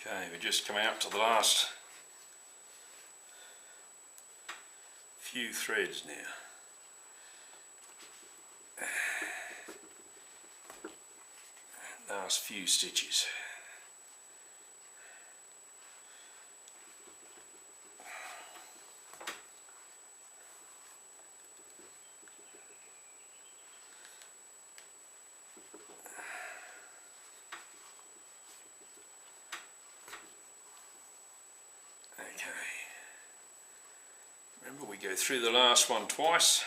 Okay, we're just coming up to the last few threads now. Last few stitches. Okay, remember we go through the last one twice.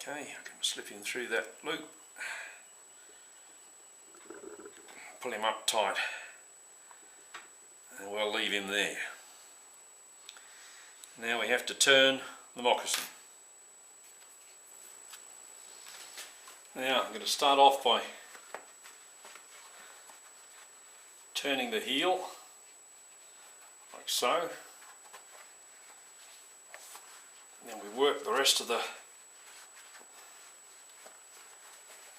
Okay, I can slip in through that loop, pull him up tight, and we'll leave him there. Now we have to turn the moccasin. Now I'm going to start off by turning the heel, like so. And then we work the rest of the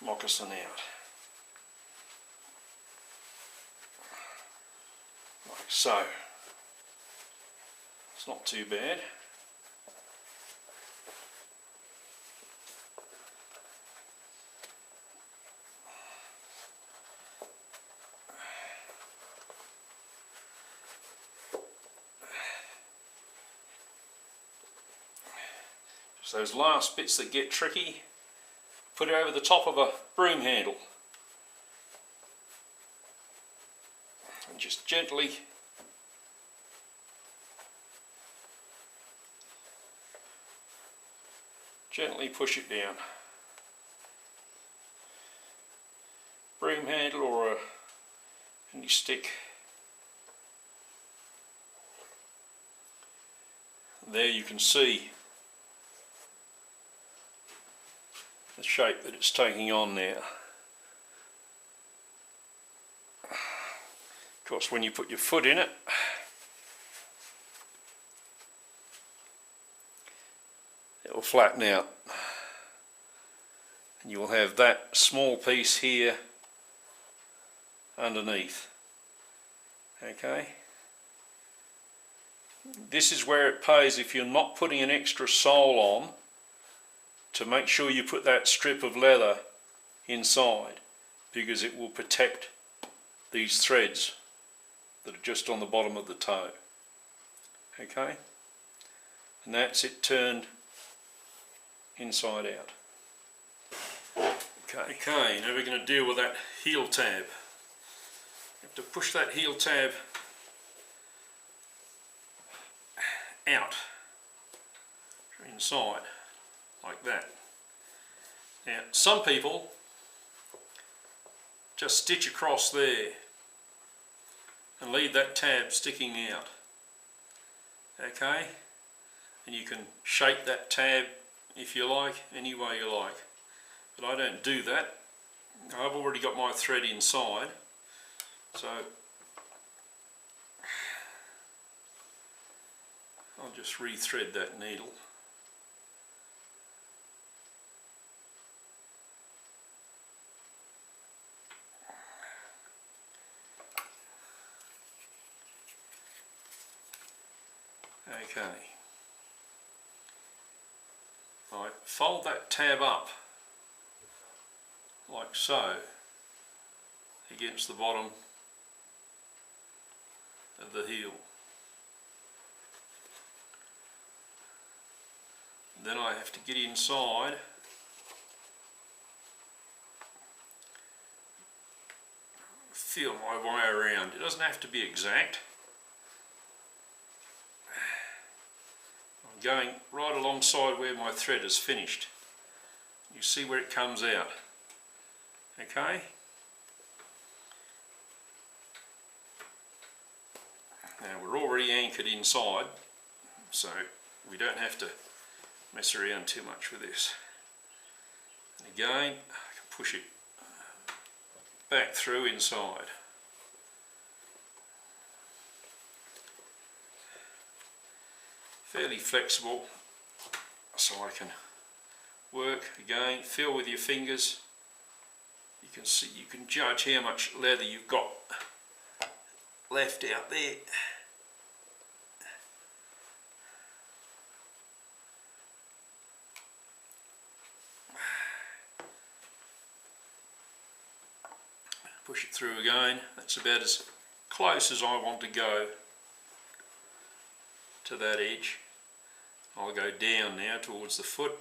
moccasin out. Like so. It's not too bad. Just those last bits that get tricky, put it over the top of a broom handle and just gently push it down. Broom handle or any stick. There you can see the shape that it's taking on now. Of course, when you put your foot in it, it will flatten out and you will have that small piece here underneath. Okay, this is where it pays, if you're not putting an extra sole on, to make sure you put that strip of leather inside, because it will protect these threads that are just on the bottom of the toe. Okay, and that's it turned inside out. Okay, now we're going to deal with that heel tab. You have to push that heel tab out inside like that. Now some people just stitch across there and leave that tab sticking out. Okay, and you can shape that tab if you like, any way you like, but I don't do that. I've already got my thread inside, so I'll just re-thread that needle. Okay, I fold that tab up like so against the bottom of the heel. Then I have to get inside feel my way around. It doesn't have to be exact. I'm going right alongside where my thread is finished. You see where it comes out. Okay? Now we're already anchored inside, so we don't have to mess around too much with this. And again, I can push it back through inside. Fairly flexible, so I can work again, feel with your fingers You can see, you can judge how much leather you've got left out there. Push it through again. That's about as close as I want to go to that edge. I'll go down now towards the foot.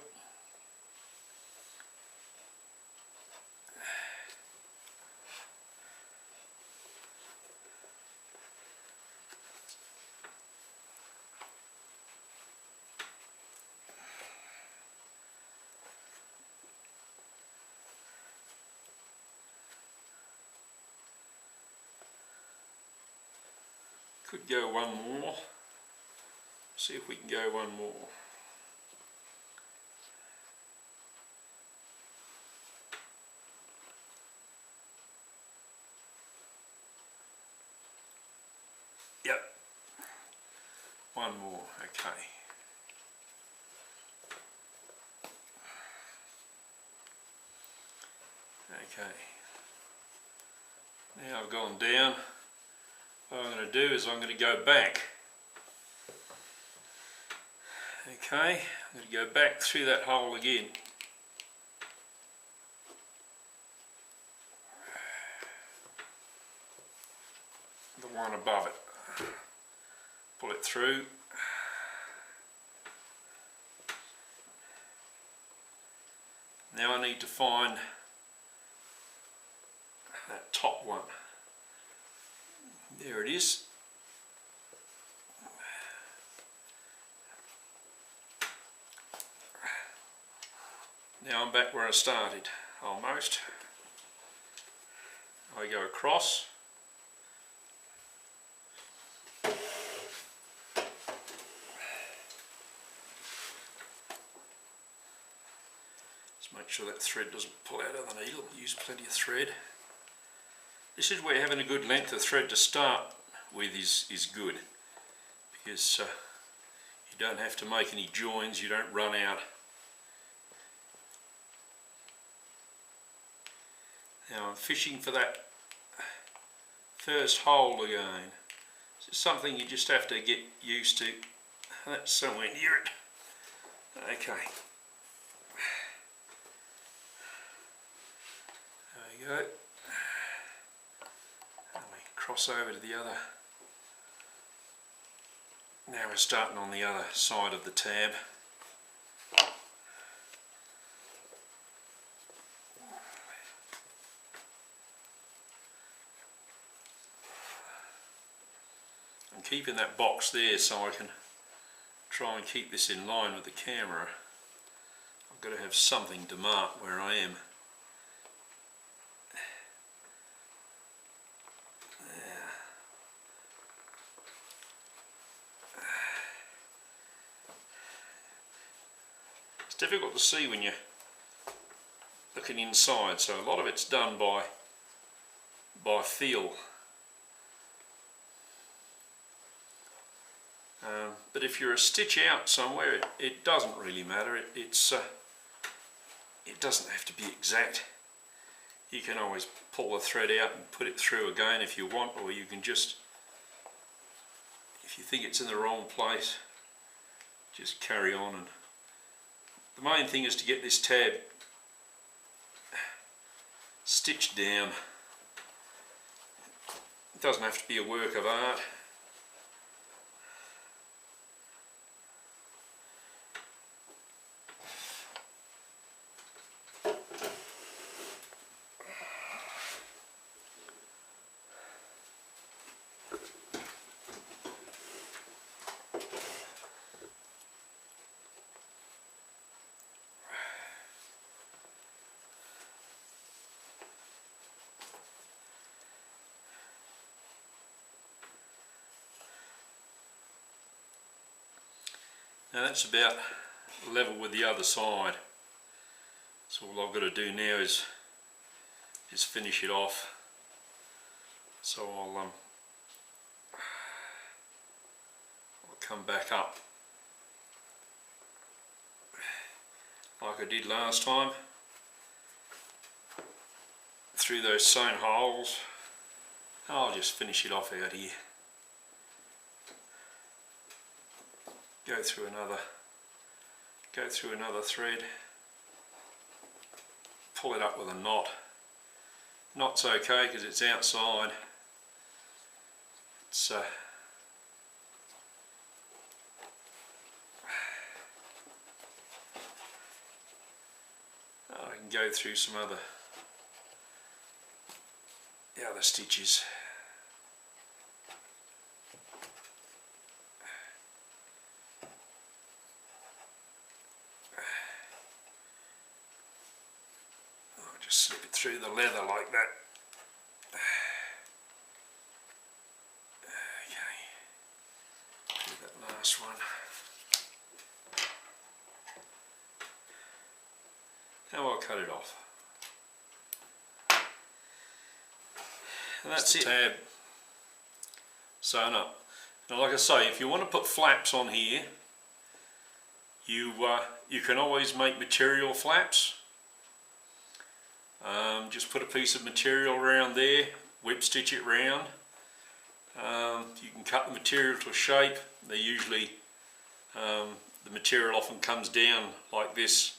Could go one more. See if we can go one more. Yep. One more, okay. Okay. Now I've gone down. What I'm going to do is I'm going to go back. Okay, I'm going to go back through that hole again. The one above it. Pull it through. Now I need to find that top one. There it is. Now I'm back where I started, almost. I go across. Just make sure that thread doesn't pull out of the needle. Use plenty of thread. This is where having a good length of thread to start with is good, because you don't have to make any joins, you don't run out. Now I'm fishing for that first hole again. It's something you just have to get used to. That's somewhere near it. Okay. There we go. And we cross over to the other. Now we're starting on the other side of the tab. I'm keeping that box there so I can try and keep this in line with the camera. I've got to have something to mark where I am. It's difficult to see when you're looking inside, so a lot of it's done by feel. But if you're a stitch out somewhere, it doesn't really matter. It doesn't have to be exact. You can always pull the thread out and put it through again if you want, or you can just, if you think it's in the wrong place, just carry on. And the main thing is to get this tab stitched down. It doesn't have to be a work of art. Now that's about level with the other side. So all I've got to do now is finish it off. So I'll come back up like I did last time, through those sewn holes. I'll just finish it off out here. Go through another thread. Pull it up with a knot. Knot's okay because it's outside. It's I can go through some other stitches. I'll just slip it through the leather like that. Okay, do that last one. Now I'll cut it off. And that's it. Tab sewn up. Now, like I say, if you want to put flaps on here, you can always make material flaps. Just put a piece of material around there, whip stitch it round. You can cut the material to a shape. They usually, the material often comes down like this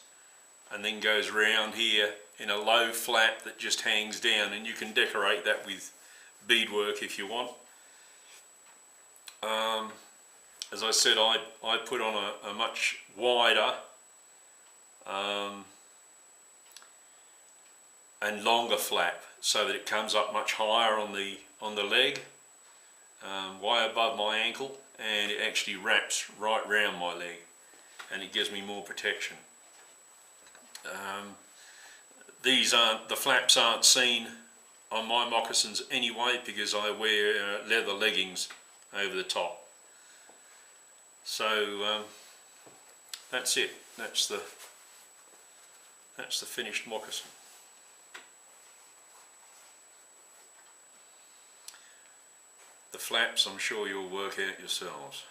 and then goes round here in a low flap that just hangs down, and you can decorate that with beadwork if you want. As I said, I put on a much wider and longer flap so that it comes up much higher on the leg, way above my ankle, and it actually wraps right round my leg, and it gives me more protection. The flaps aren't seen on my moccasins anyway because I wear leather leggings over the top. So that's it. That's the finished moccasin. The flaps, I'm sure you'll work out yourselves.